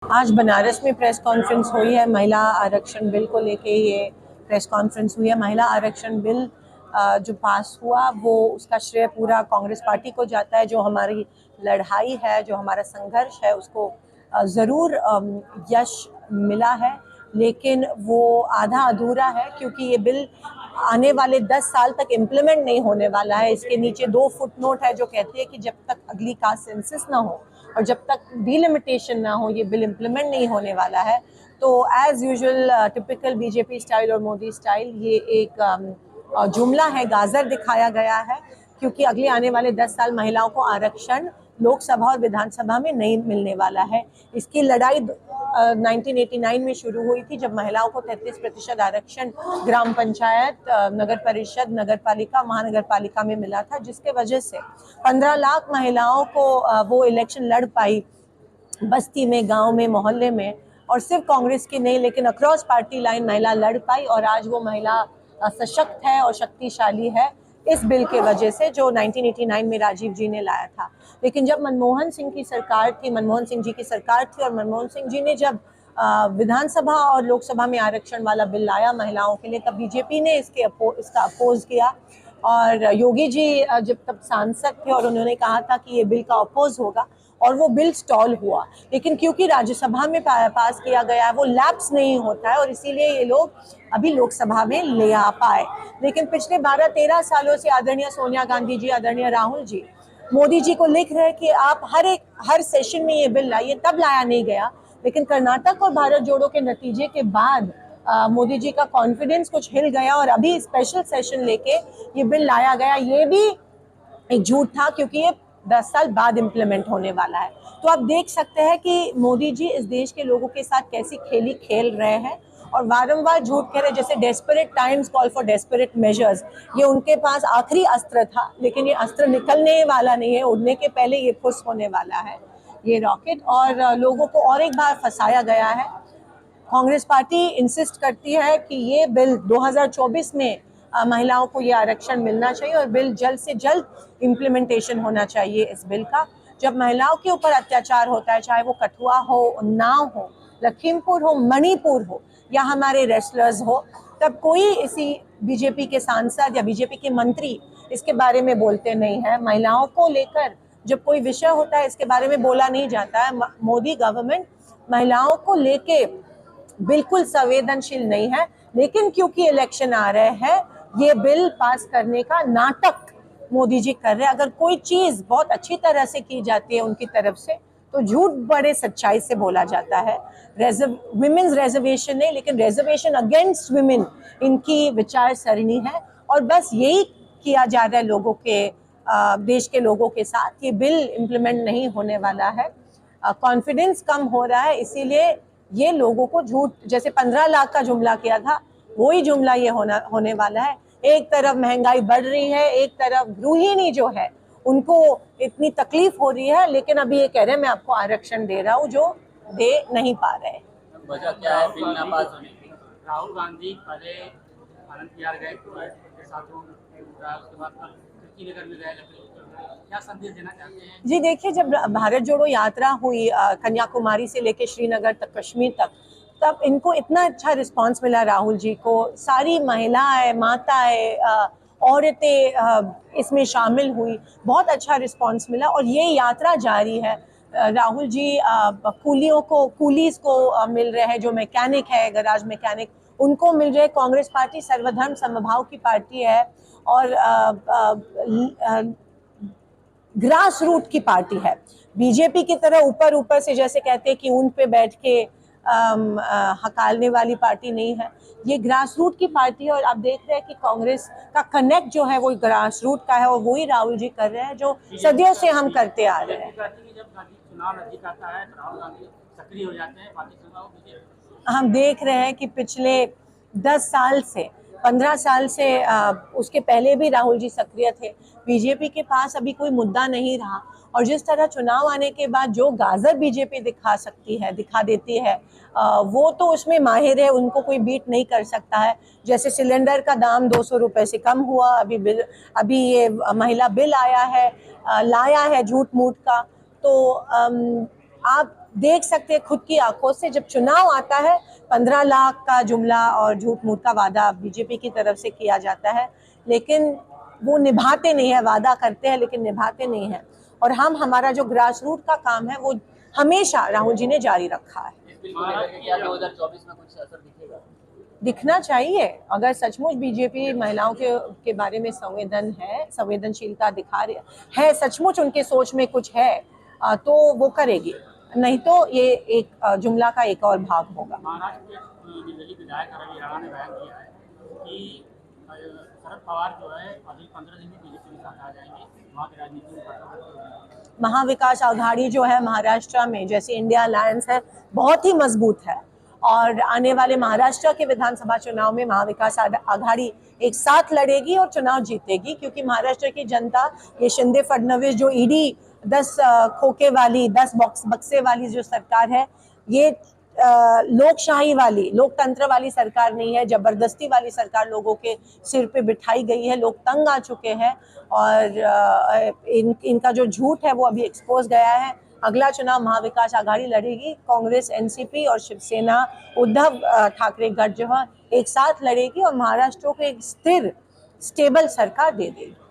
आज बनारस में press conference हुई है। महिला आरक्षण बिल को लेके ये प्रेस कॉन्फ्रेंस हुई है। महिला आरक्षण बिल जो पास हुआ वो उसका श्रेय पूरा कांग्रेस पार्टी को जाता है। जो हमारी लड़ाई है, जो हमारा संघर्ष है, उसको ज़रूर यश मिला है, लेकिन वो आधा अधूरा है क्योंकि ये बिल आने वाले 10 साल तक इम्प्लीमेंट नहीं होने वाला है। इसके नीचे 2 फुटनोट है जो कहती है कि जब तक अगली कास्ट सेंसस ना हो और जब तक डिलिमिटेशन ना हो ये बिल इम्प्लीमेंट नहीं होने वाला है। तो as usual typical BJP style और मोदी स्टाइल ये एक जुमला है, गाजर दिखाया गया है, क्योंकि अगले आने वाले 10 साल महिलाओं को आरक्षण लोकसभा और विधानसभा में नहीं मिलने वाला है। इसकी लड़ाई 1989 में शुरू हुई थी, जब महिलाओं को 33% आरक्षण ग्राम पंचायत, नगर परिषद, नगर पालिका, महानगर पालिका में मिला था, जिसके वजह से 15 लाख महिलाओं को वो इलेक्शन लड़ पाई बस्ती में, गांव में, मोहल्ले में। और सिर्फ कांग्रेस की नहीं, लेकिन अक्रॉस पार्टी लाइन महिला लड़ पाई और आज वो महिला सशक्त है और शक्तिशाली है इस बिल के वजह से, जो 1989 में राजीव जी ने लाया था। लेकिन जब मनमोहन सिंह की सरकार थी, मनमोहन सिंह जी की सरकार थी, और मनमोहन सिंह जी ने जब विधानसभा और लोकसभा में आरक्षण वाला बिल लाया महिलाओं के लिए, तब बीजेपी ने इसका अपोज किया। और योगी जी जब तब सांसद थे और उन्होंने कहा था कि ये बिल का अपोज होगा, और वो बिल स्टॉल हुआ। लेकिन क्योंकि राज्यसभा में पास किया गया है, वो लैप्स नहीं होता है, और इसीलिए ये लोग अभी लोकसभा में ले आ पाए। लेकिन पिछले 12-13 सालों से आदरणीय सोनिया गांधी जी, आदरणीय राहुल जी मोदी जी को लिख रहे हैं कि आप हर सेशन में ये बिल लाइए, तब लाया नहीं गया। लेकिन कर्नाटक और भारत जोड़ो के नतीजे के बाद मोदी जी का कॉन्फिडेंस कुछ हिल गया और अभी स्पेशल सेशन लेके ये बिल लाया गया। ये भी एक झूठ था, क्योंकि ये 10 साल बाद इम्प्लीमेंट होने वाला है। तो आप देख सकते हैं कि मोदी जी इस देश के लोगों के साथ कैसी खेली खेल रहे हैं और वारंवार झूठ कह रहे हैं। जैसे desperate times call for desperate measures, ये उनके पास आखिरी अस्त्र था, लेकिन ये अस्त्र निकलने वाला नहीं है, उड़ने के पहले ये फुस होने वाला है ये रॉकेट, और लोगों को और एक बार फंसाया गया है। कांग्रेस पार्टी इंसिस्ट करती है कि ये बिल 2024 में महिलाओं को ये आरक्षण मिलना चाहिए और बिल जल्द से जल्द इम्प्लीमेंटेशन होना चाहिए इस बिल का। जब महिलाओं के ऊपर अत्याचार होता है, चाहे वो कठुआ हो, उन्नाव हो, लखीमपुर हो, मणिपुर हो या हमारे रेसलर्स हो, तब कोई इसी बीजेपी के सांसद या बीजेपी के मंत्री इसके बारे में बोलते नहीं है। महिलाओं को लेकर जब कोई विषय होता है, इसके बारे में बोला नहीं जाता है। मोदी गवर्नमेंट महिलाओं को लेके बिल्कुल संवेदनशील नहीं है, लेकिन क्योंकि इलेक्शन आ रहे हैं, ये बिल पास करने का नाटक मोदी जी कर रहे हैं। अगर कोई चीज बहुत अच्छी तरह से की जाती है उनकी तरफ से, तो झूठ बड़े सच्चाई से बोला जाता है। विमेन्स रिजर्वेशन नहीं, लेकिन रिजर्वेशन अगेंस्ट विमेन इनकी विचार सरणी है, और बस यही किया जा रहा है लोगों के, देश के लोगों के साथ। ये बिल इम्प्लीमेंट नहीं होने वाला है, कॉन्फिडेंस कम हो रहा है, इसीलिए ये लोगों को झूठ, जैसे 15 लाख का जुमला किया था, वही जुमला ये होने वाला है। एक तरफ महंगाई बढ़ रही है, एक तरफ गृहिणी जो है उनको इतनी तकलीफ हो रही है, लेकिन अभी ये कह रहे हैं मैं आपको आरक्षण दे रहा हूँ, जो दे नहीं पा रहे। वजह क्या है बिल ना पास होने की? राहुल गांधी पहले आनंद विहार गए के साथों, उसके बाद नगर में गए, क्या संदेश देना चाहते हैं? जी देखिए, जब भारत जोड़ो यात्रा हुई कन्याकुमारी से लेकर श्रीनगर तक, कश्मीर तक, तब इनको इतना अच्छा रिस्पांस मिला राहुल जी को। सारी महिलाएं, माताएं, औरतें इसमें शामिल हुई, बहुत अच्छा रिस्पांस मिला। और ये यात्रा जारी है। राहुल जी कुलीज को मिल रहे हैं, जो मैकेनिक है, गराज मैकेनिक, उनको मिल रहे। कांग्रेस पार्टी सर्वधर्म समभाव की पार्टी है और ग्रास रूट की पार्टी है। बीजेपी की तरह ऊपर ऊपर से, जैसे कहते हैं कि ऊंट पे बैठ के हकालने वाली पार्टी नहीं है। ये ग्रास रूट की पार्टी है, और आप देख रहे हैं कि कांग्रेस का कनेक्ट जो है वो ग्रास रूट का है, और वही राहुल जी कर रहे हैं जो सदियों से हम करते आ रहे हैं। चुनाव नजदीक आता है तो राहुल गांधी सक्रिय हो जाते हैं, बाकी चुनाव हम देख रहे हैं कि पिछले 10 साल से, 15 साल से, उसके पहले भी राहुल जी सक्रिय थे। बीजेपी के पास अभी कोई मुद्दा नहीं रहा, और जिस तरह चुनाव आने के बाद जो गाजर बीजेपी दिखा देती है, वो तो उसमें माहिर है, उनको कोई बीट नहीं कर सकता है। जैसे सिलेंडर का दाम 200 रुपये से कम हुआ, अभी ये महिला बिल आया है, लाया है झूठ मूठ का। तो आप देख सकते हैं खुद की आंखों से, जब चुनाव आता है 15 लाख का जुमला और झूठ मूठ का वादा बीजेपी की तरफ से किया जाता है, लेकिन वो निभाते नहीं है। वादा करते हैं लेकिन निभाते नहीं है। और हमारा जो ग्रास रूट का काम है वो हमेशा राहुल जी ने जारी रखा है। इस बिल को लेकर के क्या 2024 में कुछ असर दिखेगा? दिखना चाहिए। अगर सचमुच बीजेपी महिलाओं के बारे में संवेदनशीलता दिखा रही है, सचमुच उनके सोच में कुछ है, तो वो करेगी, नहीं तो ये एक जुमला का एक और भाग होगा। महाराष्ट्र के निर्दलीय विधायक रवि राणा ने बयान दिया है कि शरद पवार जो है अभी 15 दिन में बीजेपी के साथ आ जाएंगे, वहाँ की राजनीति में महाविकास आघाड़ी जो है महाराष्ट्र में, जैसे इंडिया अलायंस है, बहुत ही मजबूत है। और आने वाले महाराष्ट्र के विधानसभा चुनाव में महाविकास आघाड़ी एक साथ लड़ेगी और चुनाव जीतेगी, क्योंकि महाराष्ट्र की जनता ये शिंदे फडणवीस जो ईडी 10 खोखे वाली 10 बक्से वाली जो सरकार है, ये लोकशाही वाली लोकतंत्र वाली सरकार नहीं है, जबरदस्ती वाली सरकार लोगों के सिर पे बिठाई गई है। लोग तंग आ चुके हैं और इनका जो झूठ है वो अभी एक्सपोज गया है। अगला चुनाव महाविकास आघाड़ी लड़ेगी, कांग्रेस, एनसीपी और शिवसेना उद्धव ठाकरे गठ जो है एक साथ लड़ेगी और महाराष्ट्र को एक स्थिर स्टेबल सरकार दे देगी।